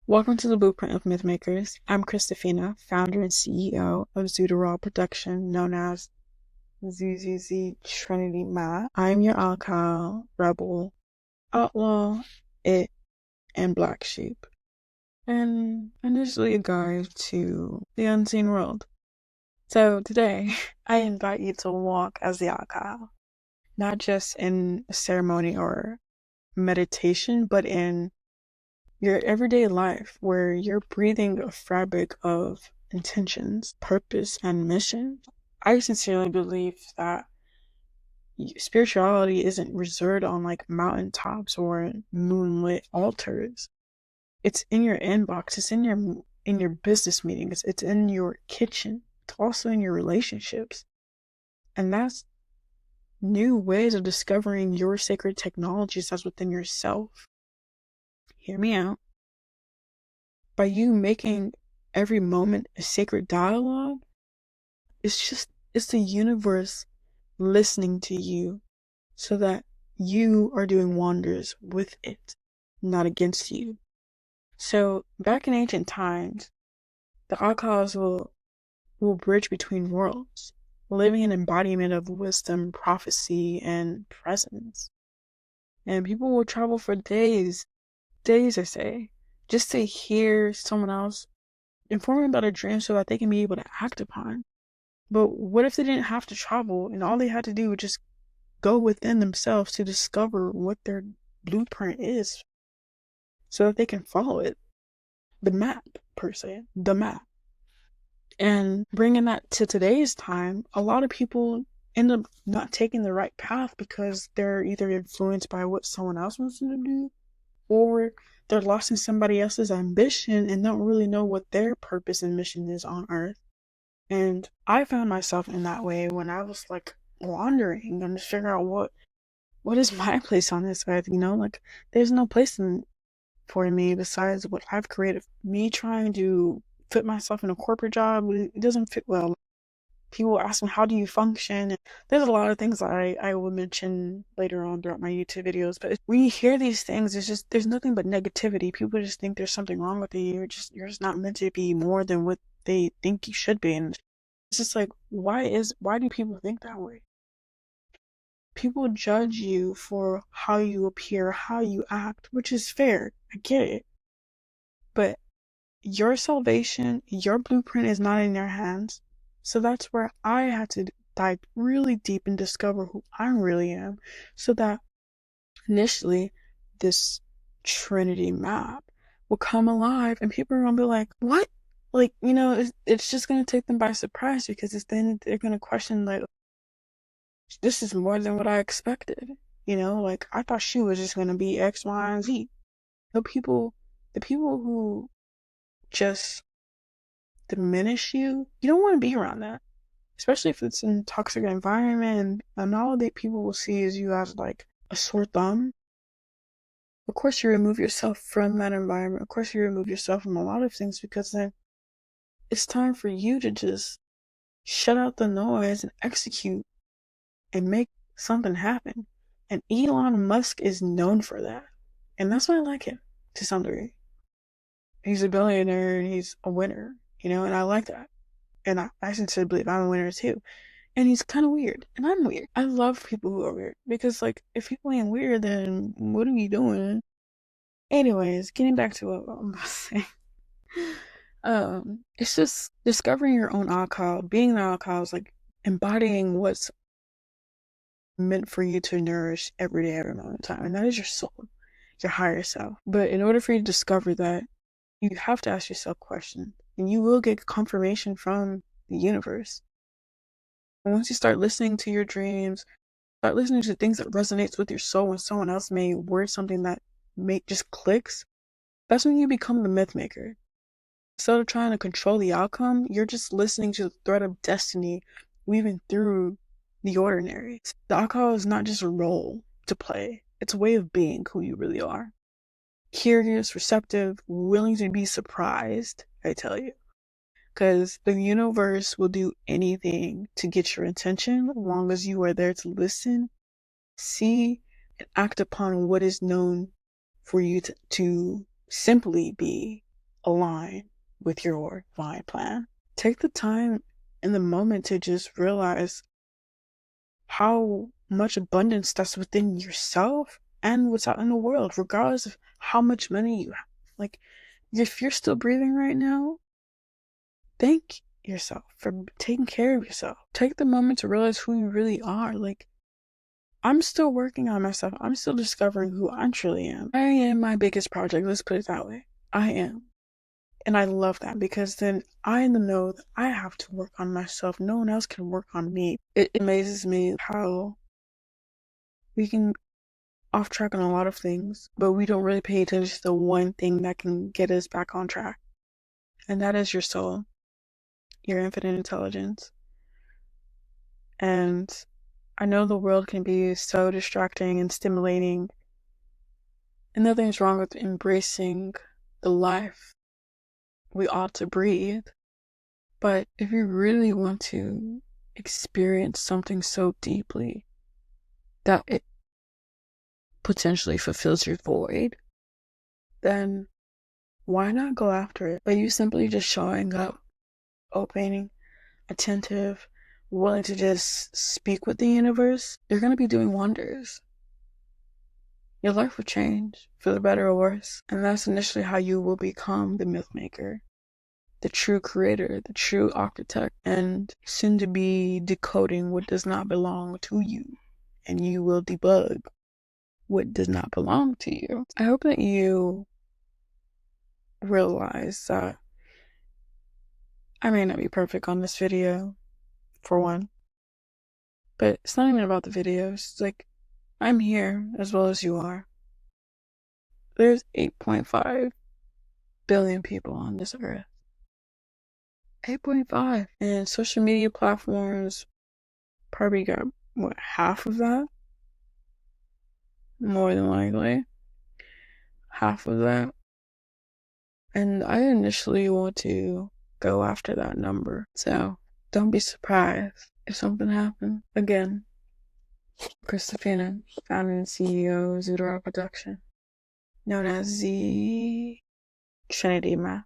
Welcome to the Blueprint of Mythmakers. I'm Christofina, founder and CEO of Zooterall Production, known as ZZZ Trinity Ma. I'm your alcohol, rebel, outlaw, it, and black sheep, and initially a guide to the unseen world. So today, I invite you to walk as the alcohol, not just in a ceremony or meditation, but in your everyday life where you're breathing a fabric of intentions, purpose, and mission. I sincerely believe that spirituality isn't reserved on like mountaintops or moonlit altars. It's in your inbox, it's in your business meetings, it's in your kitchen, it's also in your relationships. And that's new ways of discovering your sacred technologies that's within yourself. Hear me out. By you making every moment a sacred dialogue, it's the universe listening to you so that you are doing wonders with it, not against you. So back in ancient times, the alcohols will bridge between worlds, living an embodiment of wisdom, prophecy, and presence. And people will travel for days, I say, just to hear someone else inform them about a dream so that they can be able to act upon. But what if they didn't have to travel and all they had to do was just go within themselves to discover what their blueprint is so that they can follow it? The map, per se. The map. And bringing that to today's time, a lot of people end up not taking the right path because they're either influenced by what someone else wants them to do, or they're lost in somebody else's ambition and don't really know what their purpose and mission is on earth. And I found myself in that way when I was like wandering and to figure out what is my place on this earth, like there's no place for me besides what I've created. Me trying to fit myself in a corporate job, it doesn't fit well. People ask me, how do you function? There's a lot of things I will mention later on throughout my YouTube videos, but when you hear these things, there's nothing but negativity. People just think there's something wrong with you. You're just not meant to be more than what they think you should be. And it's just like, why do people think that way? People judge you for how you appear, how you act, which is fair. I get it. But your salvation, your blueprint is not in their hands. So that's where I had to dive really deep and discover who I really am, so that initially this Trinity map will come alive and people are going to be like, what? Like, it's just going to take them by surprise because then they're going to question, like, this is more than what I expected. Like, I thought she was just going to be X, Y, and Z. The people who just diminish you, you don't want to be around that. Especially if it's in a toxic environment and all that people will see is you as like a sore thumb. Of course you remove yourself from that environment. Of course you remove yourself from a lot of things because then it's time for you to just shut out the noise and execute and make something happen. And Elon Musk is known for that. And that's why I like him to some degree. He's a billionaire and he's a winner, and I like that. And I sincerely believe I'm a winner too. And he's kind of weird. And I'm weird. I love people who are weird. Because, like, if people ain't weird, then what are you doing? Anyways, getting back to what I'm saying. It's just discovering your own alcohol. Being the alcohol is like embodying what's meant for you to nourish every day, every moment of time. And that is your soul, your higher self. But in order for you to discover that, you have to ask yourself questions. And you will get confirmation from the universe. And once you start listening to your dreams, start listening to things that resonates with your soul when someone else may word something that just clicks, that's when you become the myth maker. Instead of trying to control the outcome, you're just listening to the thread of destiny weaving through the ordinary. The alcohol is not just a role to play, it's a way of being who you really are. Curious, receptive, willing to be surprised, I tell you. Because the universe will do anything to get your attention as long as you are there to listen, see, and act upon what is known for you to simply be align with your divine plan. Take the time in the moment to just realize how much abundance that's within yourself and what's out in the world, regardless of how much money you have. Like, if you're still breathing right now, thank yourself for taking care of yourself. Take the moment to realize who you really are. Like, I'm still working on myself. I'm still discovering who I truly am. I am my biggest project. Let's put it that way. I am. And I love that, because then I know that I have to work on myself. No one else can work on me. It amazes me how we can off track on a lot of things, but we don't really pay attention to the one thing that can get us back on track. And that is your soul, your infinite intelligence. And I know the world can be so distracting and stimulating, and nothing's wrong with embracing the life we ought to breathe. But if you really want to experience something so deeply that it potentially fulfills your void, then why not go after it? But you simply just showing up, opening, attentive, willing to just speak with the universe, you're going to be doing wonders. Your life will change for the better or worse. And that's initially how you will become the myth maker, the true creator, the true architect, and soon to be decoding what does not belong to you. And you will debug what does not belong to you. I hope that you realize that I may not be perfect on this video, for one, but it's not even about the videos. It's like, I'm here as well as you are. There's 8.5 billion people on this earth. 8.5. And social media platforms probably got, what, half of that? More than likely. Half of that. And I initially want to go after that number. So don't be surprised if something happens. Again, Christopina, founder and CEO of 𝐓𝐑𝐈𝐍𝐈𝐓𝐘, known as the Trinity Math.